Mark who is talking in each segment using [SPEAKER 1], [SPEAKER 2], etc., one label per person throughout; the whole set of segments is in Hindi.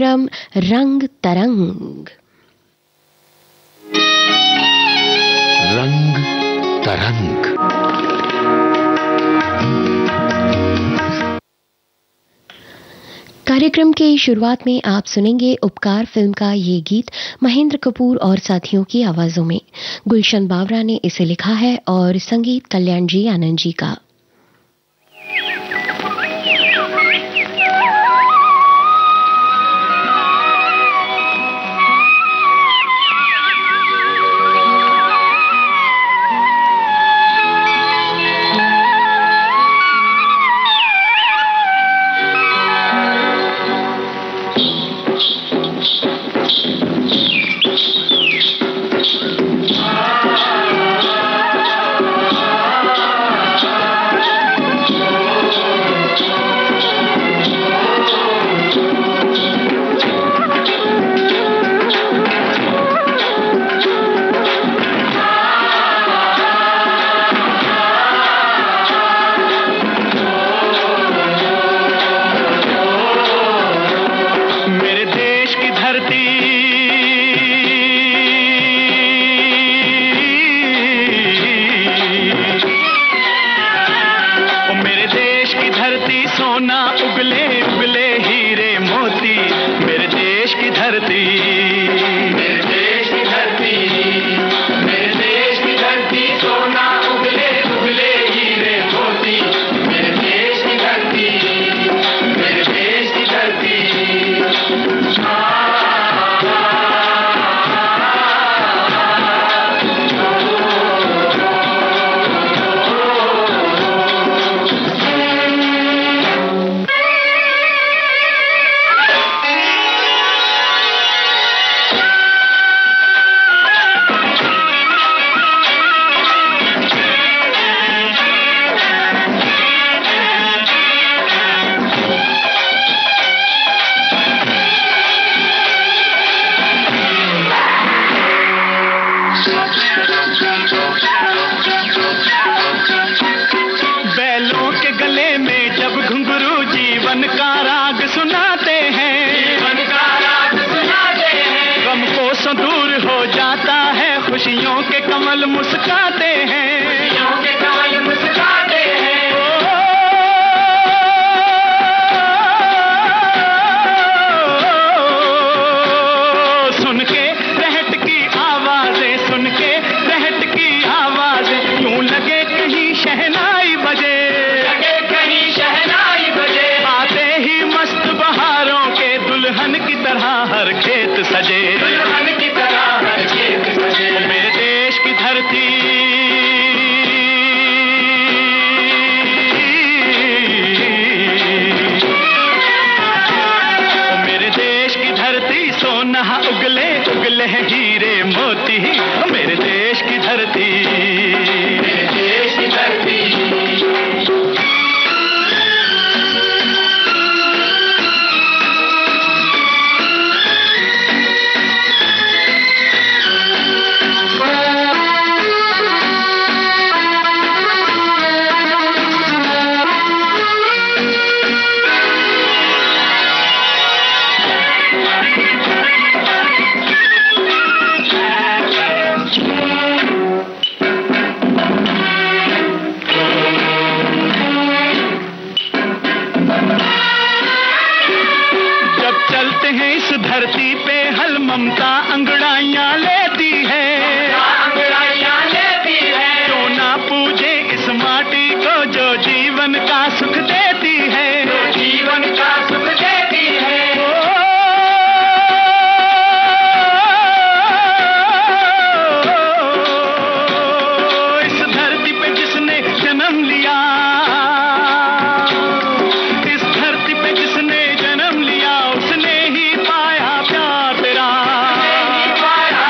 [SPEAKER 1] कार्यक्रम रंग तरंग।
[SPEAKER 2] रंग तरंग।
[SPEAKER 1] कार्यक्रम के शुरुआत में आप सुनेंगे उपकार फिल्म का ये गीत महेंद्र कपूर और साथियों की आवाजों में। गुलशन बावरा ने इसे लिखा है और संगीत कल्याण जी आनंद जी का।
[SPEAKER 3] पाया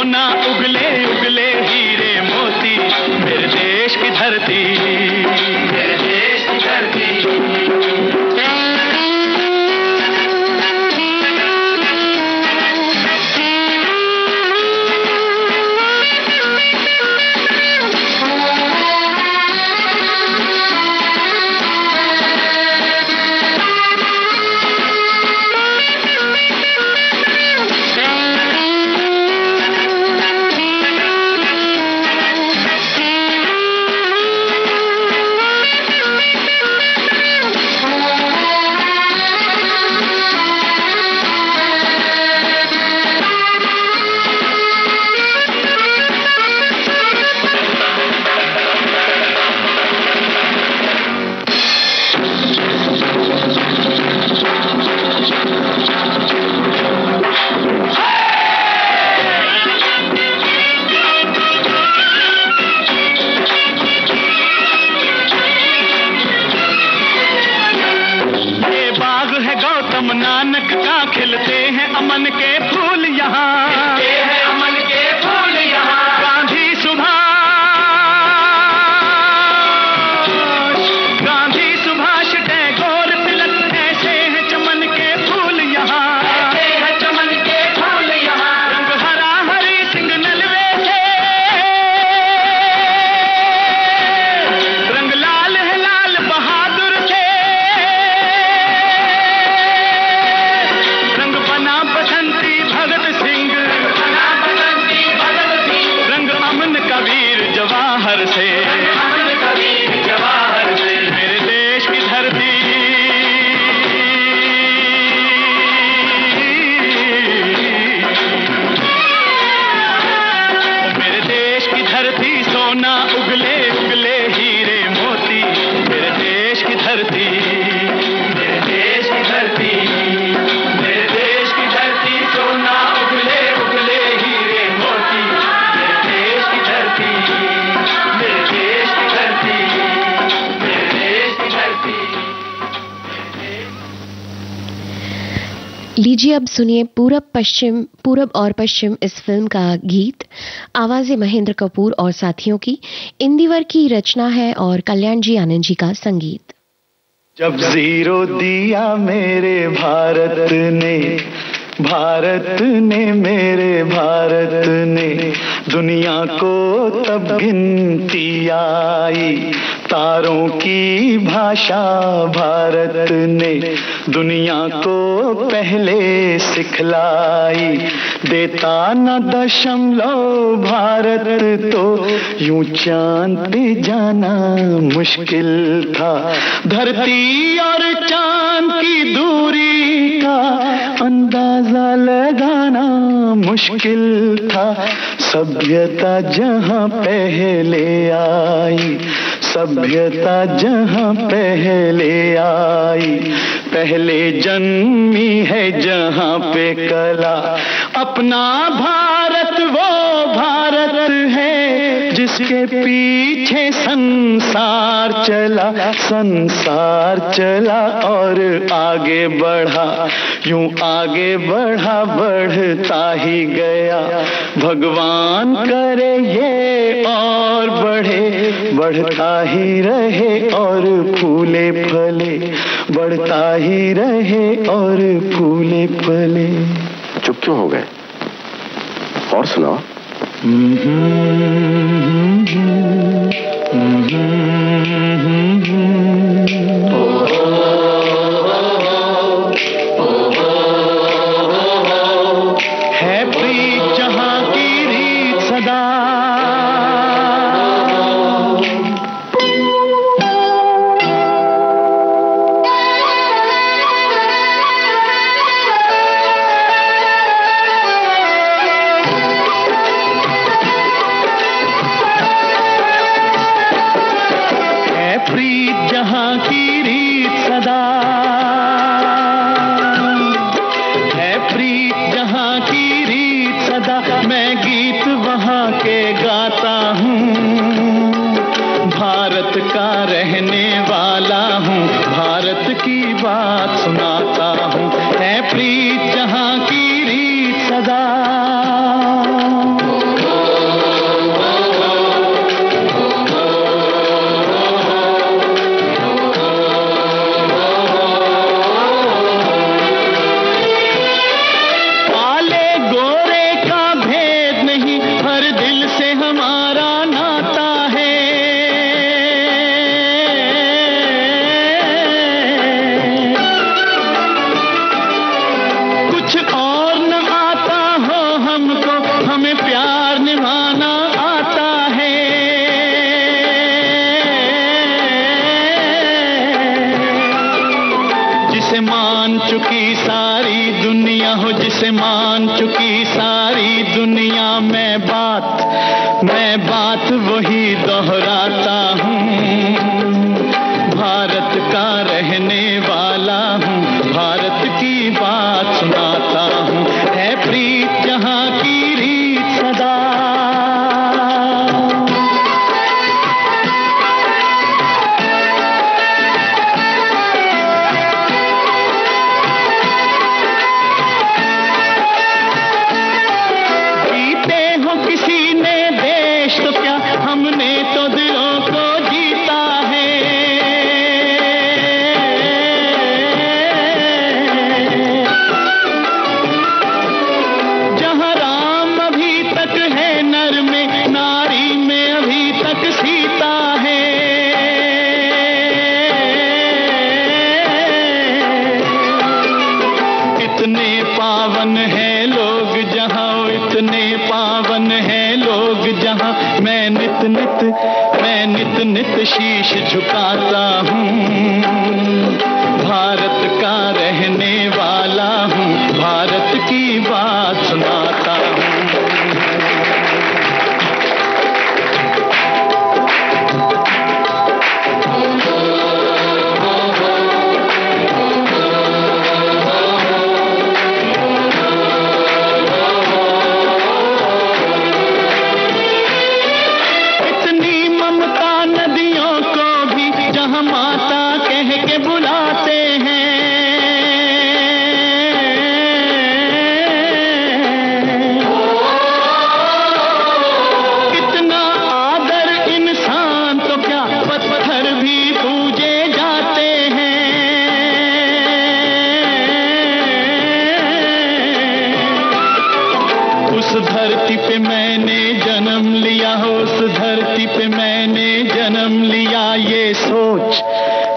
[SPEAKER 2] सोना उगले उगले हीरे मोती, मेरे देश की धरती, मेरे देश की धरती। नानक का खिलते हैं अमन के फूल यहाँ, खिलते हैं अमन के फूल यहाँ। गांधी सुभाष टैगोर तिलक, ऐसे हैं चमन के फूल यहाँ, ऐसे हैं चमन के फूल यहाँ। रंग हरा हरी सिंह नलवे से, रंग लाल है लाल बहादुर से, बसंती भगत सिंह, रंग अमन कबीर जवाहर से, मेरे देश की धरती, मेरे देश की धरती, सोना उगले उगले हीरे मोती, मेरे देश की धरती, मेरे देश की धरती, सोना उगले उगले हीरे मोती, मेरे देश की धरती, मेरे देश की धरती, मेरे देश की धरती।
[SPEAKER 1] लीजिए अब सुनिए पूरब और पश्चिम इस फिल्म का गीत। आवाजें महेंद्र कपूर और साथियों की, इंदिवर की रचना है और कल्याण जी आनंद जी का संगीत।
[SPEAKER 2] जब जीरो दिया मेरे भारत ने, मेरे भारत ने, दुनिया को तब गिनती आई, तारों की भाषा भारत ने दुनिया को पहले सिखलाई। देता न दशमलव भारत तो यूं चांद पे जाना मुश्किल था। धरती और चांद की दूरी का अंदाजा लगाना मुश्किल था। सभ्यता जहां पहले आई, सभ्यता जहां पहले आई, पहले जन्मी है जहां पे कला। अपना भारत वो भारत है जिसके पीछे संसार चला, संसार चला और आगे बढ़ा, यूं आगे बढ़ा बढ़ता ही गया। भगवान करे ये और बढ़े, बढ़ता ही रहे और फूले फले, बढ़ता ही रहे और फूले फले।
[SPEAKER 3] चुप क्यों हो गए? और सुनाओ।
[SPEAKER 2] है प्रीत जहां की रीत सदा, जहां की रीत सदा है, प्रीत जहां की रीत सदा। मैं गीत वहां के गाता हूँ, भारत का रहने वाला हूँ, भारत की बात सुनाता हूँ। है प्रीत जहां की रीत सदा। दुनिया मैं बात वही दोहराता हूँ। भारत का रहने वाला हूँ, भारत की बात सुनाता हूँ। है प्रीत जहाँ की रीत सदा, हमने तो दिलों को जीता है। जहाँ राम अभी तक है नर में, नारी में अभी तक सीता है। इतने पावन है लोग जहाँ, इतने पावन है लोग जहाँ, मैं नित नित शीश झुकाता हूँ। भारत का रहने वाला हूँ, भारत की बात सुनाता हूँ।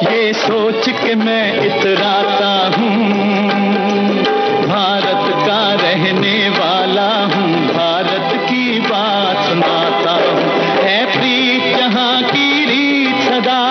[SPEAKER 2] ये सोच के मैं इतराता हूँ। भारत का रहने वाला हूँ, भारत की बात सुनाता हूँ। है प्रीत जहाँ की रीत सदा,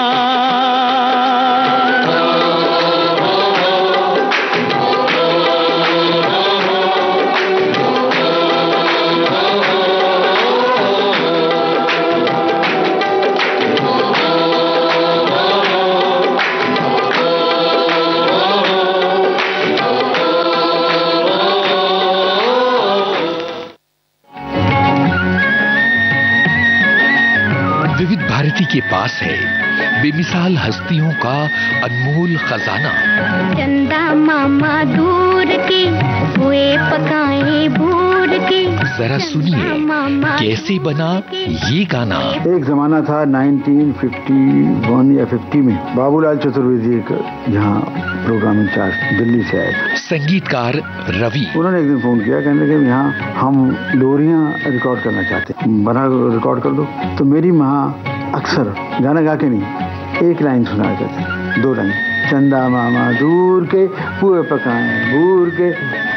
[SPEAKER 4] भारती के पास है बेमिसाल हस्तियों का अनमोल खजाना।
[SPEAKER 5] चंदा मामा दूर के हुए पकाए भूर के।
[SPEAKER 4] जरा सुनिए कैसे बना ये गाना।
[SPEAKER 6] एक जमाना था 1951 या 50 में बाबूलाल चतुर्वेदी यहाँ प्रोग्राम इंचार्ज दिल्ली से आए।
[SPEAKER 4] संगीतकार रवि,
[SPEAKER 6] उन्होंने एक दिन फोन किया, कहने लगे यहाँ हम लोरियां रिकॉर्ड करना चाहते हैं, बना रिकॉर्ड कर दो। तो मेरी माँ अक्सर गाना गा के नहीं, एक लाइन सुनाया करते, 2 लाइन। चंदा मामा दूर के हुए पकाए भूर के।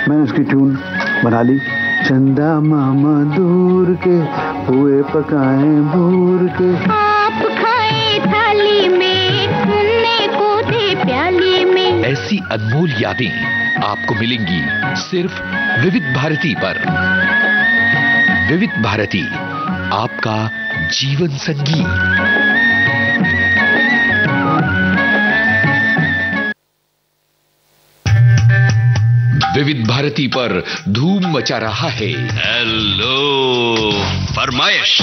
[SPEAKER 6] मैंने उसकी ट्यून बना ली। चंदा मामा दूर के हुए पकाए भूर के।
[SPEAKER 5] आप खाए थाली में, सुनने को थे प्याली में।
[SPEAKER 4] ऐसी अनमोल यादें आपको मिलेंगी सिर्फ विविध भारती पर। विविध भारती, आपका जीवन संगीत। विविध भारती पर धूम मचा रहा है
[SPEAKER 7] हेलो फरमाइश।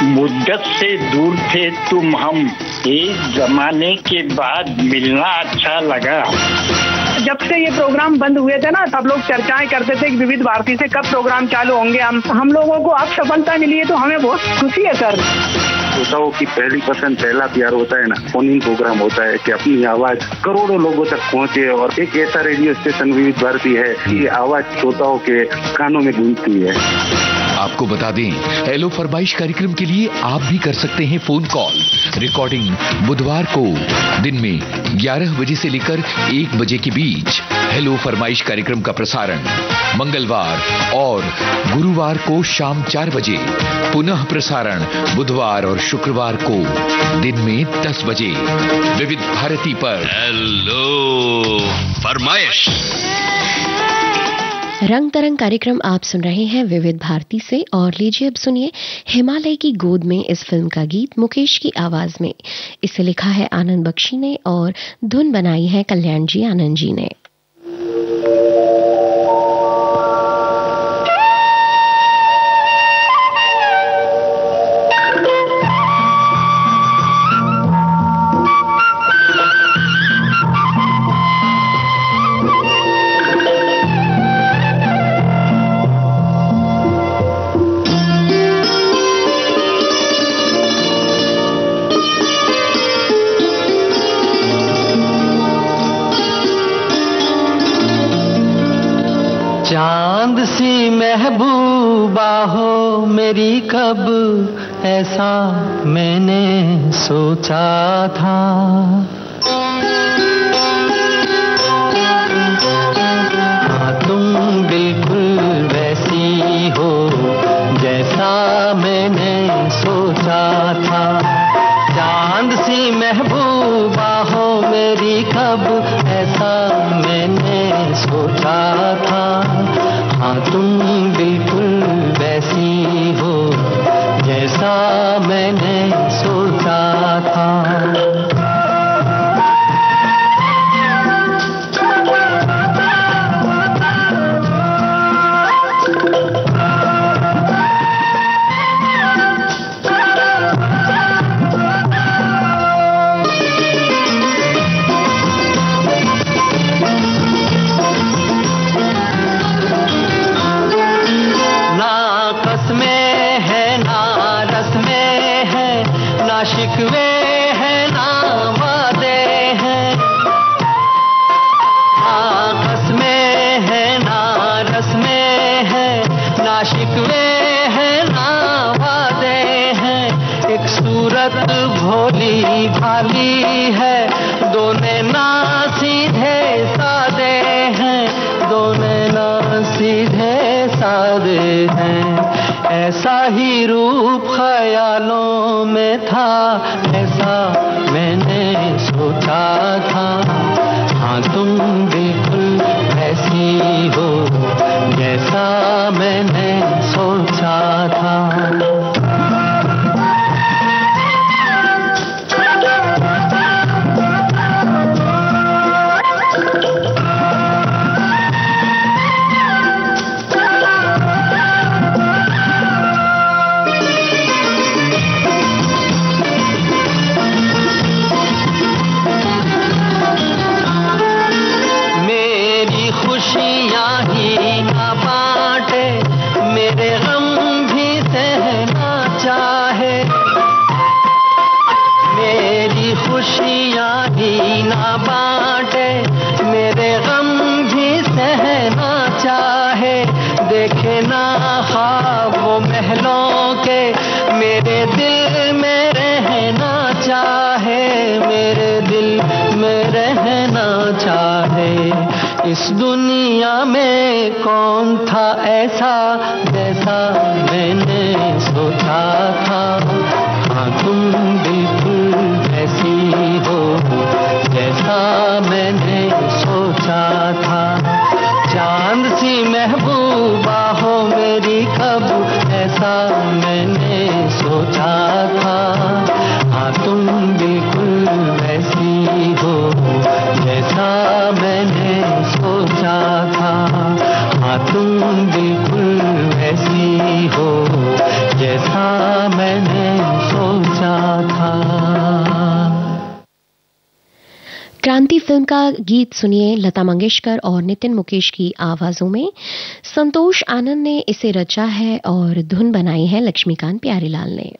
[SPEAKER 8] मुद्दत से दूर थे तुम हम, एक जमाने के बाद मिलना अच्छा लगा।
[SPEAKER 9] जब से ये प्रोग्राम बंद हुए थे ना, सब लोग चर्चाएं करते थे कि विविध भारती से कब प्रोग्राम चालू होंगे। हम लोगों को अब सफलता मिली है तो हमें बहुत खुशी है सर।
[SPEAKER 3] श्रोताओं की पहली पसंद, पहला प्यार होता है ना, फोन इन प्रोग्राम होता है कि अपनी आवाज करोड़ों लोगों तक पहुंचे। और एक ऐसा रेडियो स्टेशन विविध भारती है कि आवाज श्रोताओं के कानों में गूंजती है।
[SPEAKER 4] आपको बता दें, हेलो फरमाइश कार्यक्रम के लिए आप भी कर सकते हैं फोन कॉल। रिकॉर्डिंग बुधवार को दिन में 11 बजे से लेकर 1 बजे के बीच। हेलो फरमाइश कार्यक्रम का प्रसारण मंगलवार और गुरुवार को शाम 4 बजे। पुनः प्रसारण बुधवार और शुक्रवार को दिन में 10 बजे विविध भारती पर।
[SPEAKER 7] हेलो फरमाइश।
[SPEAKER 1] रंग तरंग कार्यक्रम आप सुन रहे हैं विविध भारती से और लीजिए अब सुनिए हिमालय की गोद में इस फिल्म का गीत मुकेश की आवाज में। इसे लिखा है आनंद बख्शी ने और धुन बनाई है कल्याण जी आनंद जी ने।
[SPEAKER 10] चांद सी महबूबा हो मेरी कब ऐसा मैंने सोचा था। हाँ तुम बिल्कुल वैसी हो जैसा मैंने सोचा था। चांद सी महबूबा हो मेरी कब ऐसा मैंने सोचा था। हाँ तुम बिल्कुल वैसी हो जैसा मैंने सोचा था। शिकवे हैं ना वादे हैं, आपस में है ना रस्में हैं, ना शिकवे हैं ना वादे हैं। एक सूरत भोली भाली है, दोनों ना सीधे सादे हैं, दोनों ना सीधे सादे हैं। ऐसा ही रूप ख्यालों में था, ऐसा मैंने सोचा था। हाँ तुम बिल्कुल ऐसी हो जैसा मैंने सोचा था। खुशियाँ ही ना बांटे, मेरे गम भी सहना चाहे। देखे ना ख्वाब वो महलों के, मेरे दिल में रहना चाहे, मेरे दिल में रहना चाहे। इस दुनिया में कौन था ऐसा जैसा मैंने सोचा था। हाँ तुम बिल्कुल ऐसी हो जैसा मैंने सोचा था। चांद सी महबूबा हो मेरी कब ऐसा मैंने सोचा था। हाँ तुम बिल्कुल वैसी हो जैसा मैंने सोचा था। हाँ तुम बिल्कुल वैसी हो जैसा मैंने सोचा था।
[SPEAKER 1] क्रांति फिल्म का गीत सुनिए लता मंगेशकर और नितिन मुकेश की आवाजों में। संतोष आनंद ने इसे रचा है और धुन बनाई है लक्ष्मीकांत प्यारीलाल ने।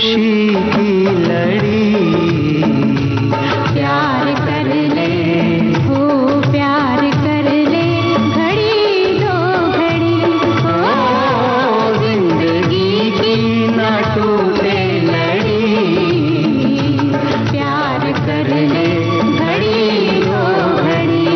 [SPEAKER 10] खुशी की लड़ी प्यार कर ले हो प्यार कर ले घड़ी दो घड़ी हो जिंदगी की ना टूटे लड़ी प्यार कर ले घड़ी दो घड़ी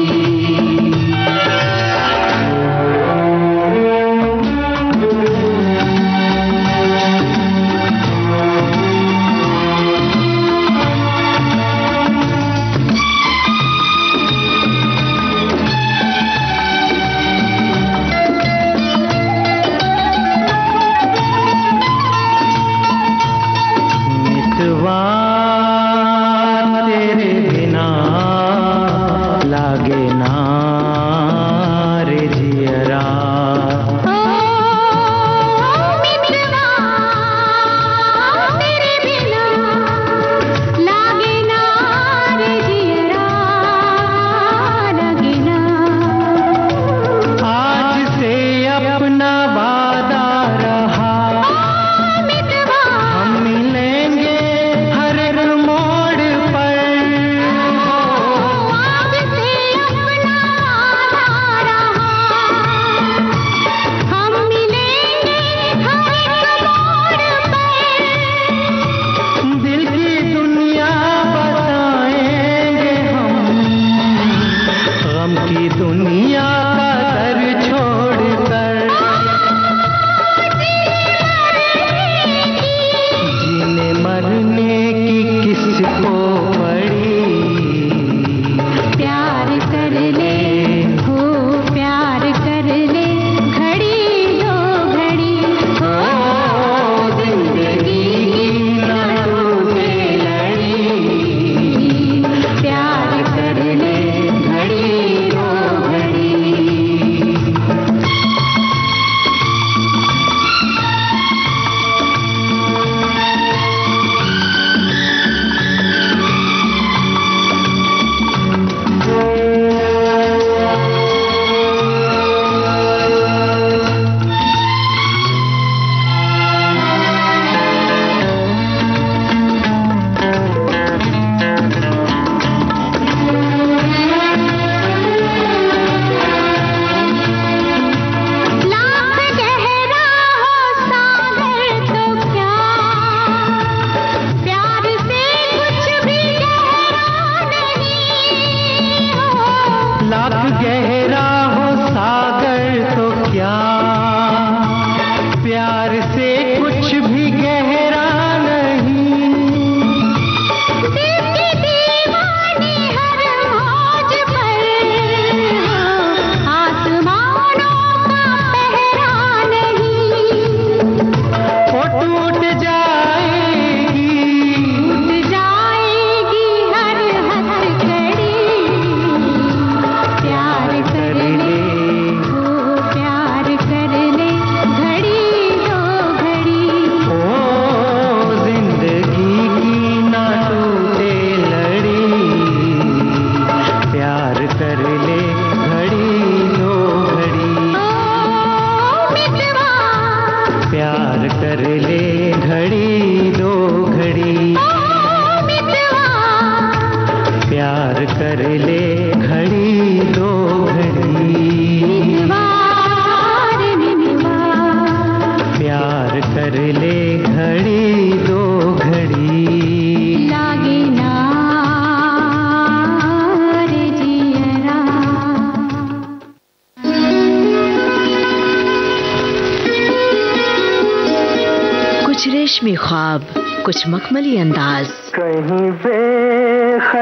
[SPEAKER 11] कुछ मखमली अंदाज
[SPEAKER 10] कहीं बेख्याल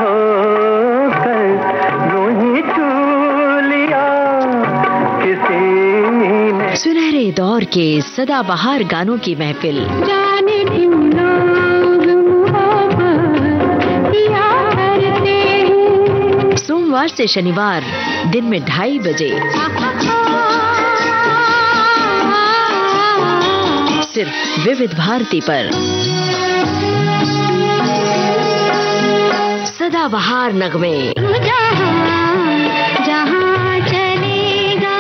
[SPEAKER 10] हो कर यूं ही छू लिया किसी ने।
[SPEAKER 11] सुनहरे दौर के सदाबहार गानों की महफिल
[SPEAKER 5] जाने क्यों लोग मोहब्बत किया करते हैं।
[SPEAKER 11] सोमवार से शनिवार दिन में 2:30 बजे सिर्फ विविध भारती पर। सदाबहार नगमे
[SPEAKER 5] जहाँ चलेगा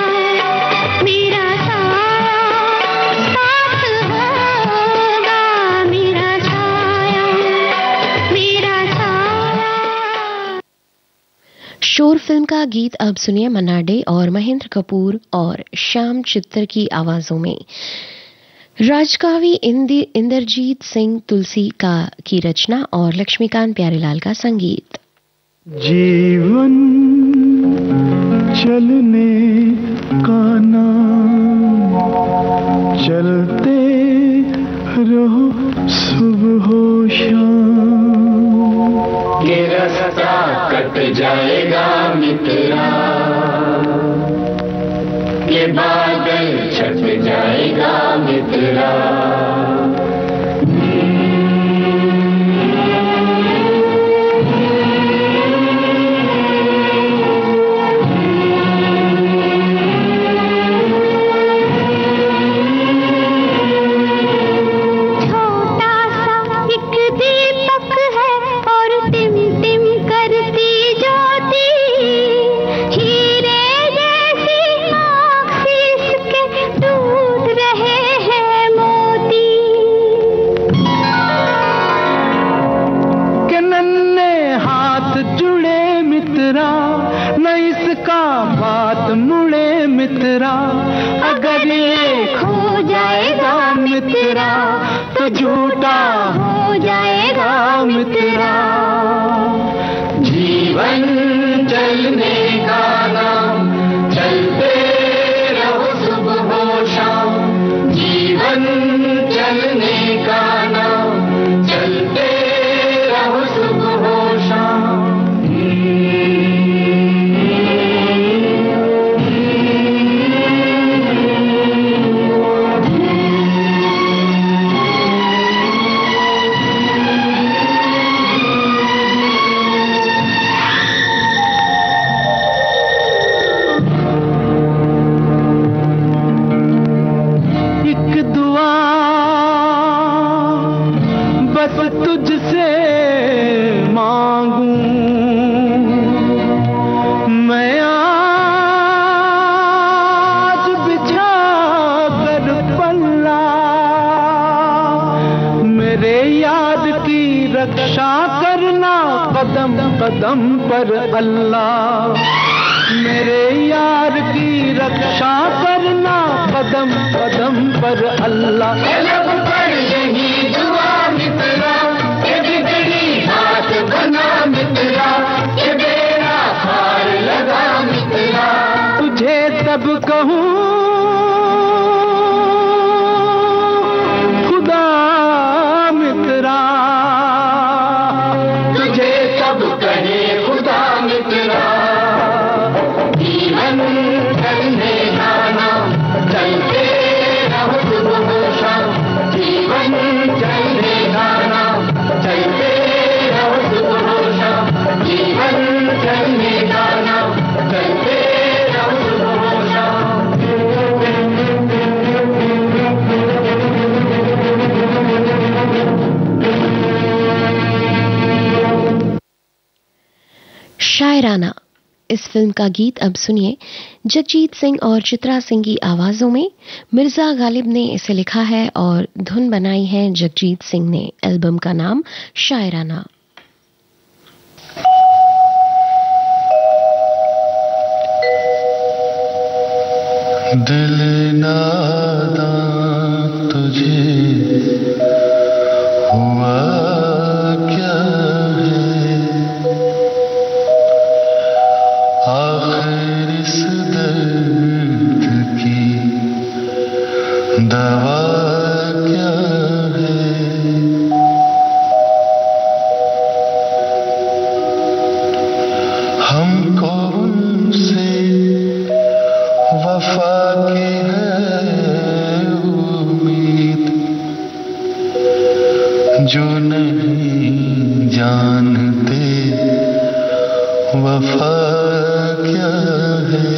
[SPEAKER 5] मेरा साथ है।
[SPEAKER 1] फिल्म का गीत अब सुनिए मन्ना डे और महेंद्र कपूर और श्याम चित्तर की आवाजों में। राजकवि इंद्रजीत सिंह तुलसी की रचना और लक्ष्मीकांत प्यारेलाल का संगीत।
[SPEAKER 6] जीवन चलने का नाम, चलते रहो सुबह हो शाम,
[SPEAKER 2] ये रास्ता कट जाएगा मित्रा, ये बादल छट जाएगा मित्रा।
[SPEAKER 10] अगर ये खो जाएगा मित्रा तो झूठा हो जाएगा मित्रा।
[SPEAKER 2] जीवन चलने का नाम, चलते रहो सुबह हो शाम, जीवन चलने का नाम, चलते रहो सुबह हो शाम।
[SPEAKER 10] तुझसे मांगूं मैं आज बिछा कर पल्ला, मेरे याद की रक्षा करना कदम कदम पर अल्लाह, मेरे यार की रक्षा करना कदम कदम पर अल्लाह।
[SPEAKER 2] बना मित्रा, ये बेड़ा पार लगा मित्रा,
[SPEAKER 10] तुझे तब कहूँ खुदा मित्रा,
[SPEAKER 2] तुझे तब कहे खुदा मित्रा। जीवन चलने का नाम, चलते रहो सुबह हो शाम, जीवन चलने का नाम, चलते जीवन चलने का नाम, चलते रहो सुबह हो शाम।
[SPEAKER 1] शायराना, इस फिल्म का गीत अब सुनिए जगजीत सिंह और चित्रा सिंह की आवाजों में। मिर्जा गालिब ने इसे लिखा है और धुन बनाई है जगजीत सिंह ने। एल्बम का नाम शायराना।
[SPEAKER 10] दिल नादां तुझे हुआ क्या है, आखिर इस दर्द की दवा क्या है। हमको उनसे वफा की है उम्मीद, जो नहीं जानते वफा क्या है।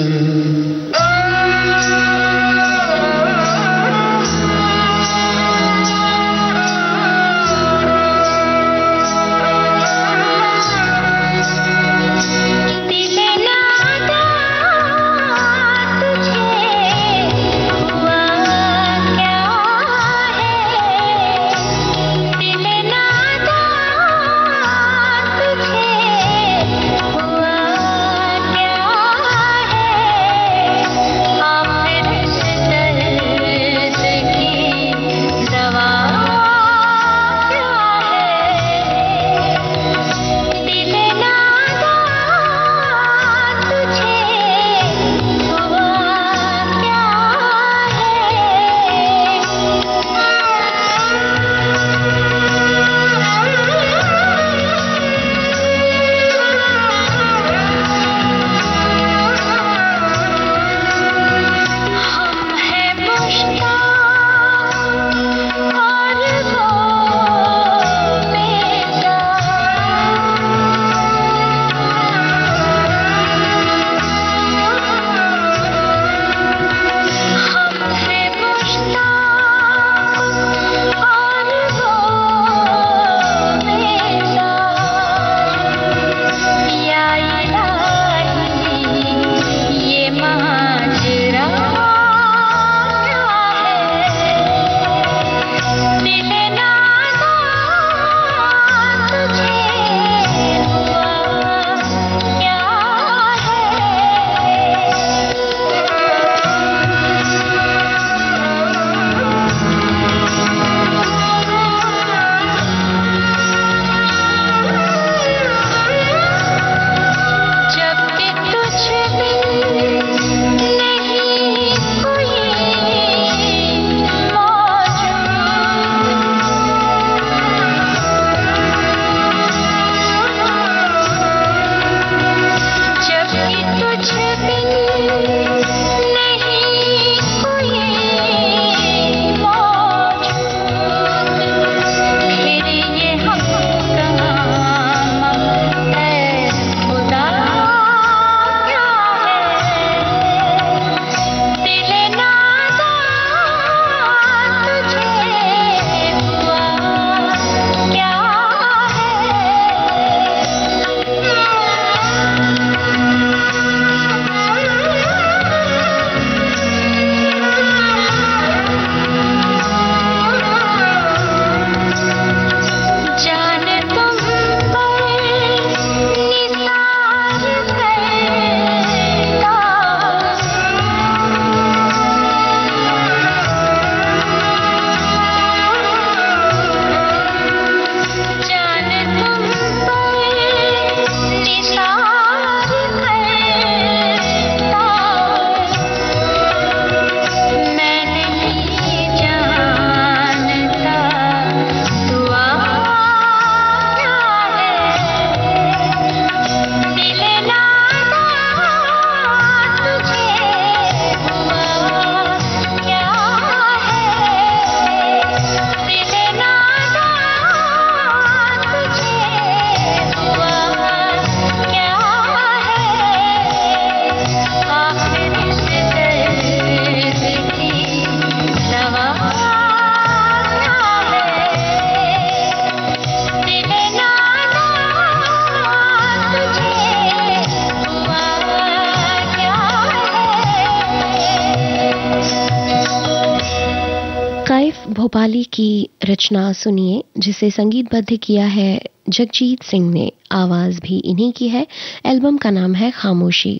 [SPEAKER 1] सिर्फ भोपाली की रचना सुनिए, जिसे संगीतबद्ध किया है जगजीत सिंह ने। आवाज भी इन्हीं की है। एल्बम का नाम है खामोशी।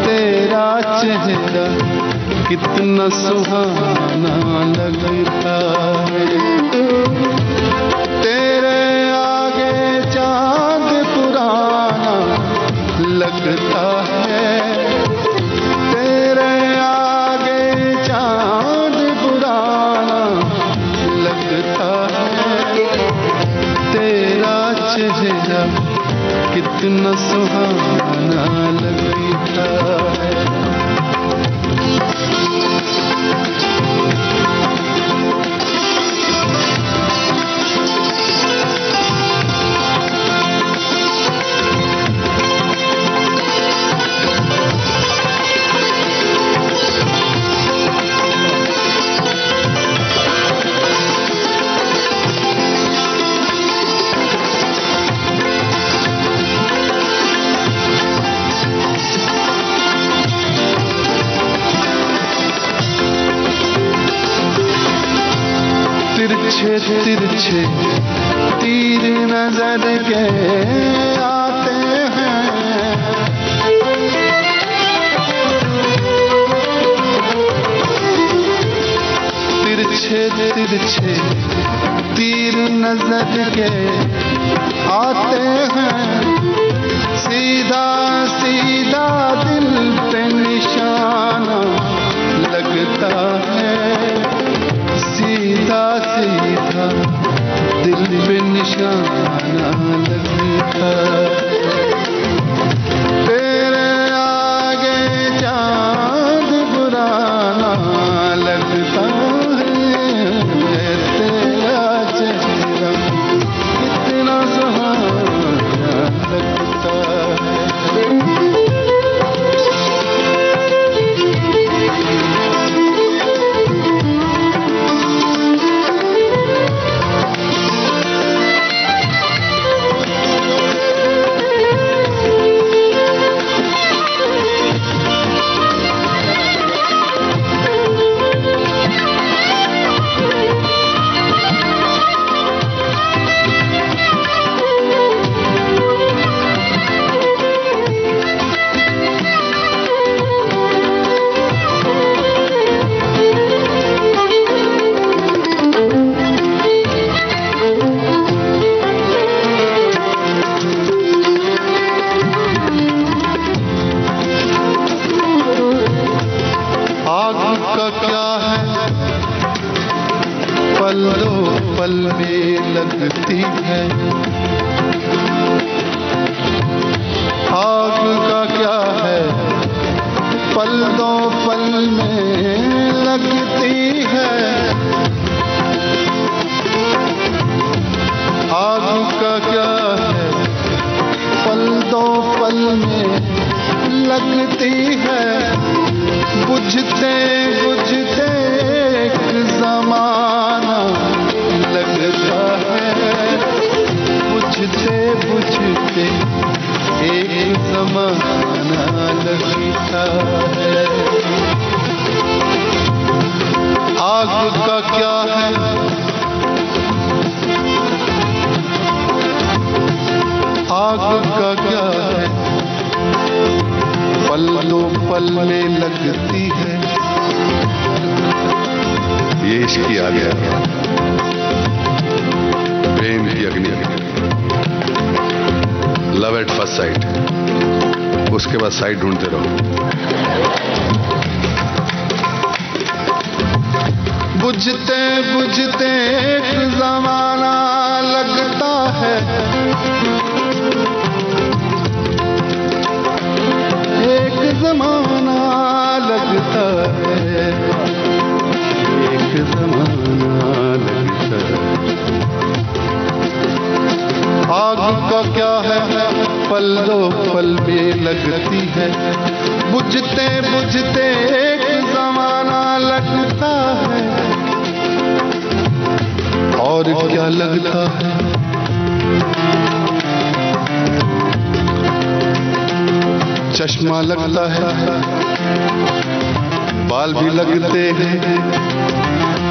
[SPEAKER 12] तेरा चेहरा कितना सुहाना लगता है, तेरे आगे चांद पुराना लगता है, तेरे आगे चांद पुराना लगता है, तेरा चेहरा कितना सुहाना लगता है। तिरछे तीर नजर के आते हैं, तिरछे तीर नजर के आते हैं, सीधा सीधा दिल पे निशाना लगता है, सीधा सीधा दिल पे निशाना लगता है, तेरे आगे चांद पुराना लगता है, तेरा चेहरा कितना सुहाना लगता है। पल में लगती है, आग का क्या है पल दो पल में लगती है, आग का क्या है पल दो पल में लगती है, बुझते बुझते एक ज़माना लगता है, बुझते बुझते एक ज़माना लगता है, आग का क्या है आग का क्या है पल दो पल में लगती है,
[SPEAKER 13] ये इश्क ही आ गया, प्रेम की अग्नि, लव एट फर्स्ट साइट, उसके बाद साइट ढूंढते रहो।
[SPEAKER 12] बुझते बुझते एक ज़माना लगता है, एक ज़माना लगता है, एक ज़माना लगता है, आग का क्या है पल दो पल में लगती है, बुझते बुझते एक ज़माना लगता है, और क्या लगता है चश्मा लगता है, बाल भी लगते हैं,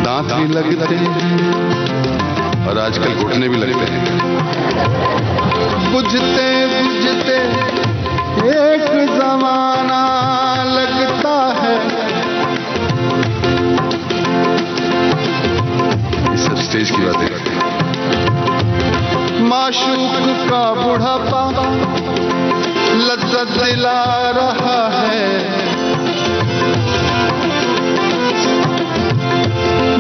[SPEAKER 12] दांत भी लगते हैं और आजकल घुटने भी लगते हैं। बुझते बुझते एक जमाना लगता है। ये सब स्टेज की बातें करते हैं। माशूक का बुढ़ापा लज्जत दिला रहा है।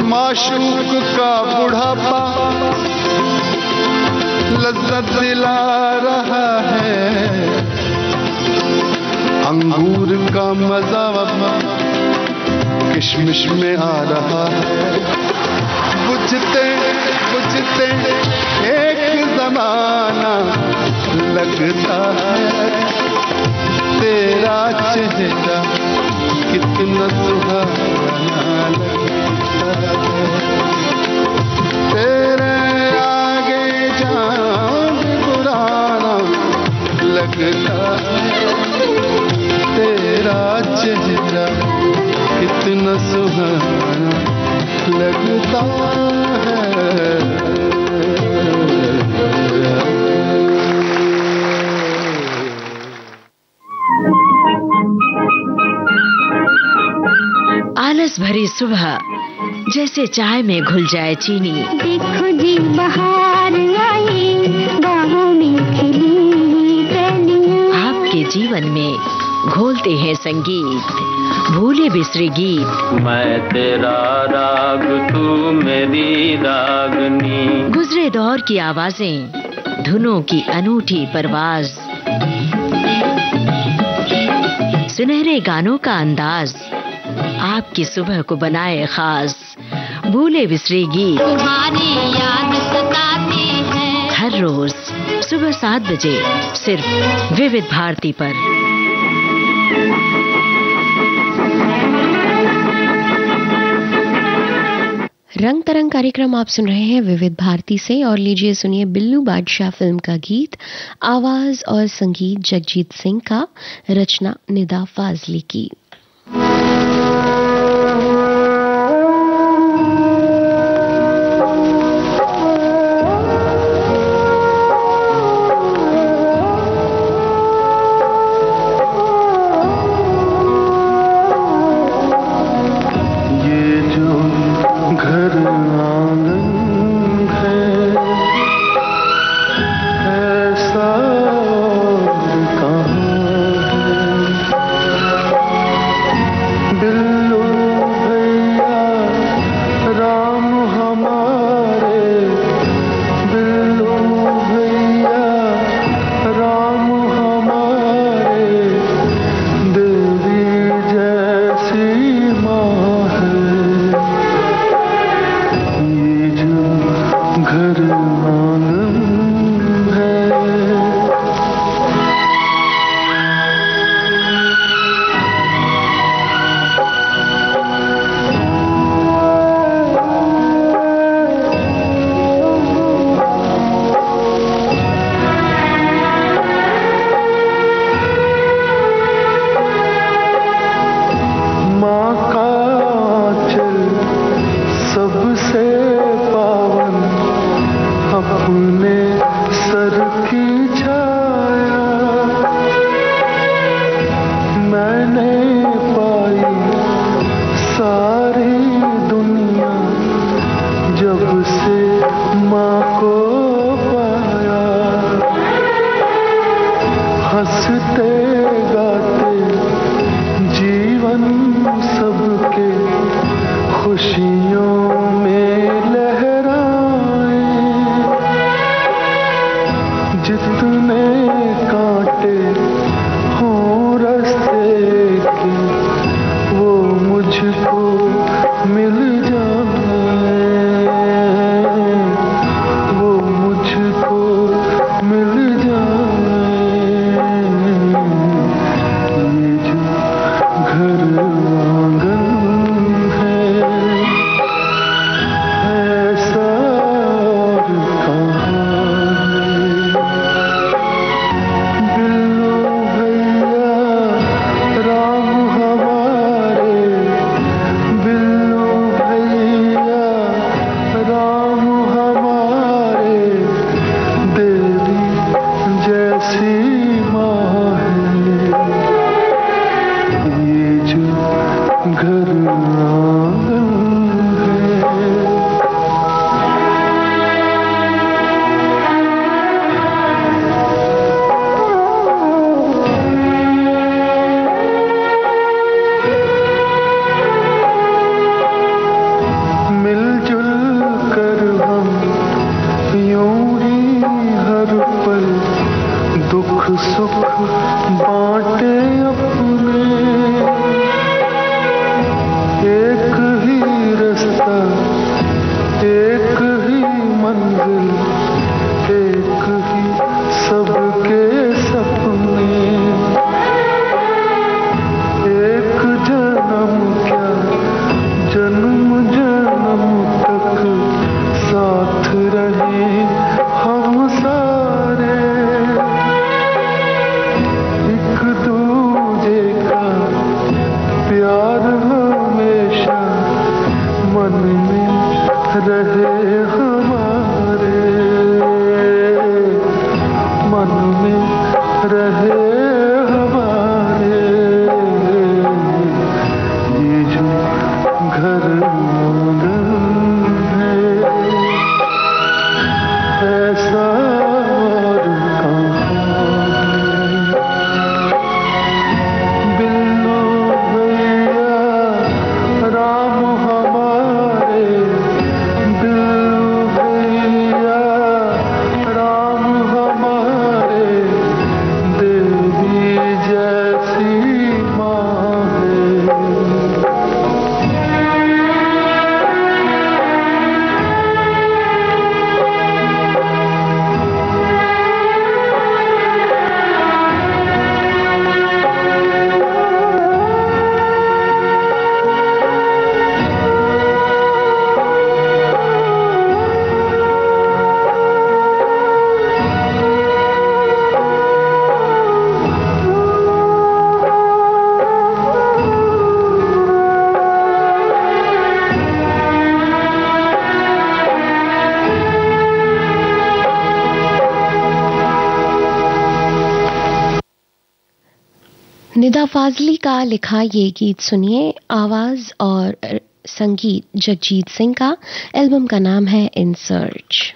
[SPEAKER 12] माशूक का बुढ़ापा लज्जत दिला रहा है। अंगूर का मजा किशमिश में आ रहा है। बुझते बुझते एक जमाना लगता है। तेरा चेहरा कितना सुहाना लगता है। तेरे आगे चांद पुराना लगता है। तेरा चेहरा कितना सुहाना लगता है।
[SPEAKER 11] आलस भरी सुबह जैसे चाय में घुल जाए चीनी।
[SPEAKER 5] देखो जी बहार आई, बाहों में खिली कलियां।
[SPEAKER 11] आपके जीवन में घोलते हैं संगीत, भूले बिसरे गीत।
[SPEAKER 2] मैं तेरा राग, तू मेरी रागनी।
[SPEAKER 11] गुजरे दौर की आवाजें, धुनों की अनूठी परवाज, सुनहरे गानों का अंदाज आपकी सुबह को बनाए खास। भूले बिसरे गीत
[SPEAKER 5] तुम्हारी याद सताती है।
[SPEAKER 11] हर रोज सुबह 7 बजे सिर्फ विविध भारती पर।
[SPEAKER 1] रंग तरंग कार्यक्रम आप सुन रहे हैं विविध भारती से और लीजिए सुनिए बिल्लू बादशाह फिल्म का गीत। आवाज और संगीत जगजीत सिंह का, रचना निदा फाजली की।
[SPEAKER 12] दुख सुख बांटे अपने, एक ही रास्ता एक ही मंजिल, एक ही सबके सपने, एक जन्म क्या जन्म जन्म तक साथ रहे हम सारे, एक दूजे का प्यार हमेशा मन में रहे हमारे, मन में रहे हमारे, ये जो घर है ऐसा और कहाँ है। बिल्लू भैया राम हमारे, बिल्लू भैया राम हमारे, देवी जैसी माँ है।
[SPEAKER 1] निदा फाजली का लिखा ये गीत सुनिए, आवाज और संगीत जगजीत सिंह का। एल्बम का नाम है इन सर्च।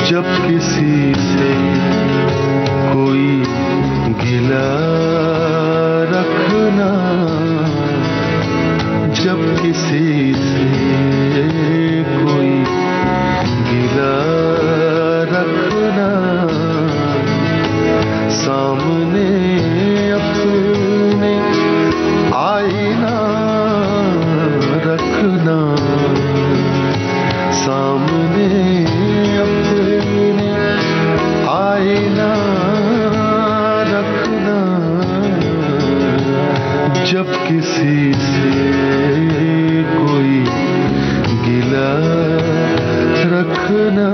[SPEAKER 12] जब किसी से कोई गिला रखना, जब किसी से कोई गिला रखना, सामने अपने आईना रखना, सामने अपने आईना रखना, जब किसी से कोई गिला रखना।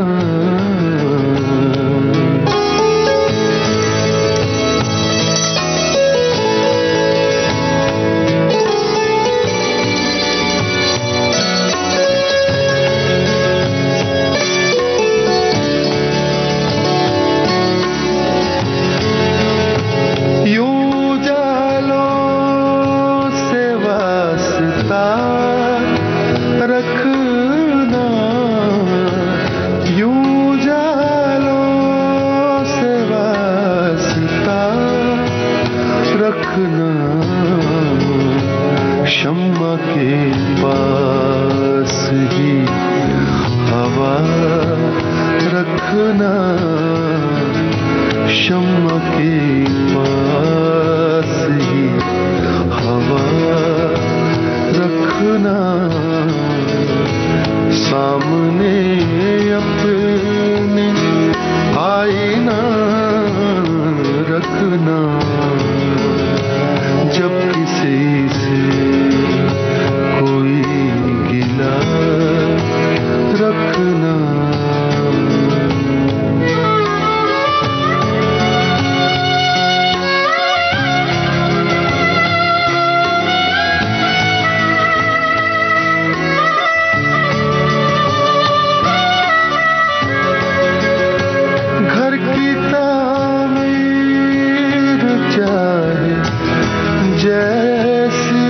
[SPEAKER 12] रखना यूं जालों से वास्ता रखना, शम्मा के पास ही हवा रखना, शम्मा के पास ही हवा रखना, सामने अपने आईना रखना, जब किसी से कोई गिला रखना। घर की तामीर चाहे जैसी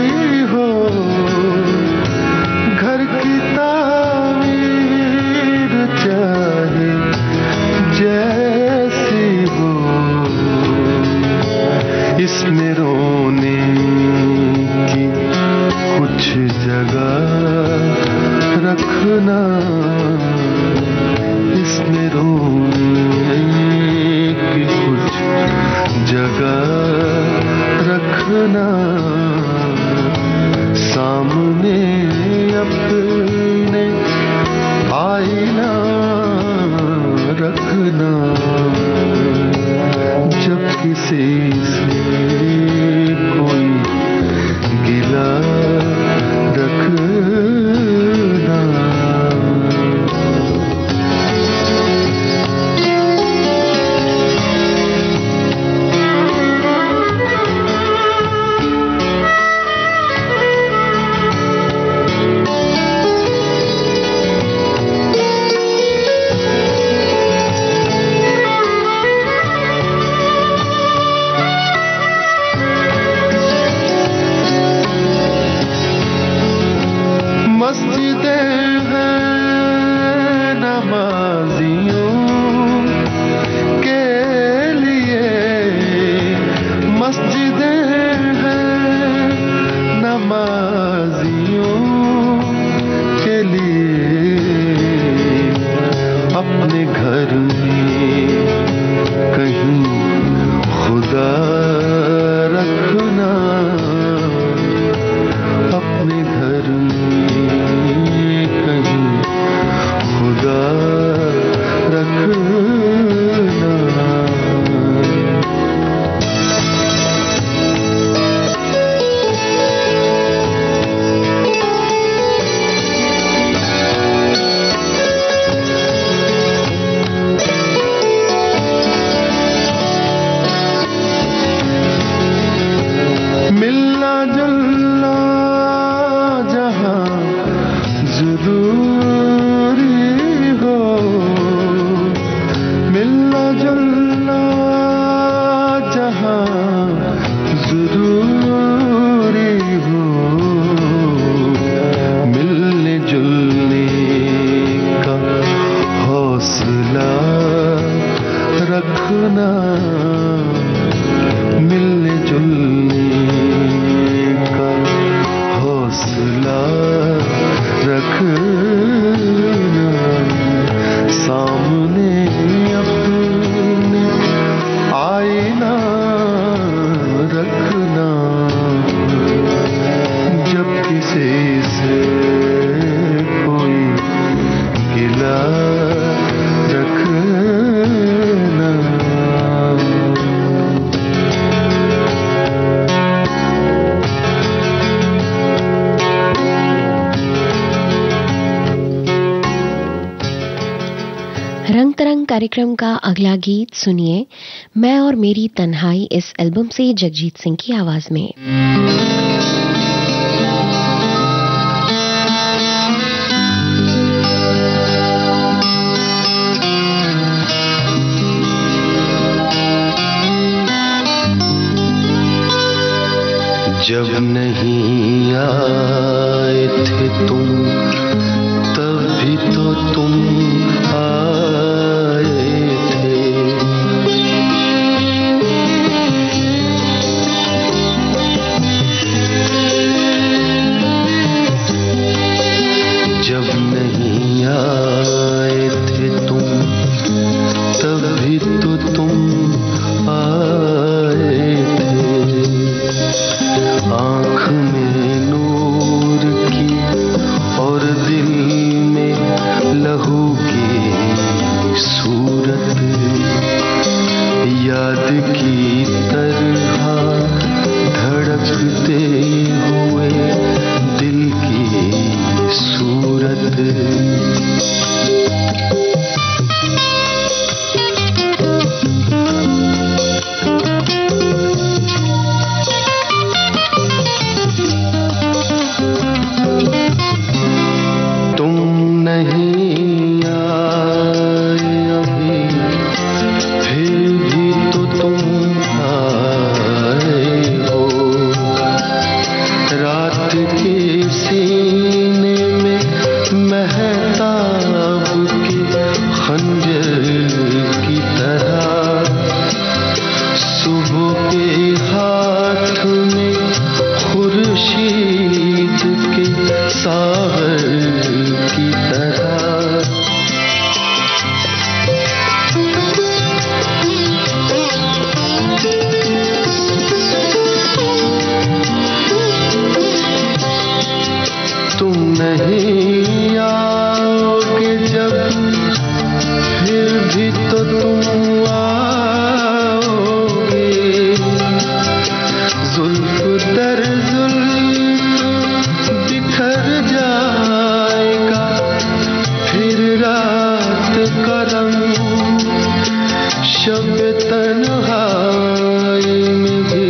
[SPEAKER 12] इसमें रोने की कुछ जगह रखना, सामने अपने आईना रखना, जब किसी से कोई गिला रखना।
[SPEAKER 1] रंग तरंग कार्यक्रम का अगला गीत सुनिए, मैं और मेरी तन्हाई, इस एल्बम से जगजीत सिंह की आवाज में।
[SPEAKER 12] जब नहीं आए थे तुम, तभी तो तुम आए थे। जब नहीं आए थे तुम, तभी तो तुम आए थे। आँख में नूर की और दिल में लहू की सूरत, याद की तरह धड़कते हुए दिल की सूरत। तुम नहीं का रंग शब तन्हाई में भी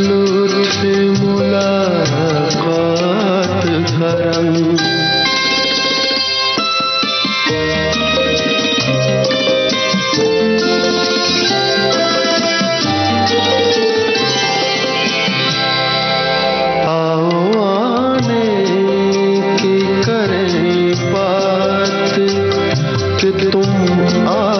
[SPEAKER 12] लुत्फ़ मुलाकात का रंग। तुम आ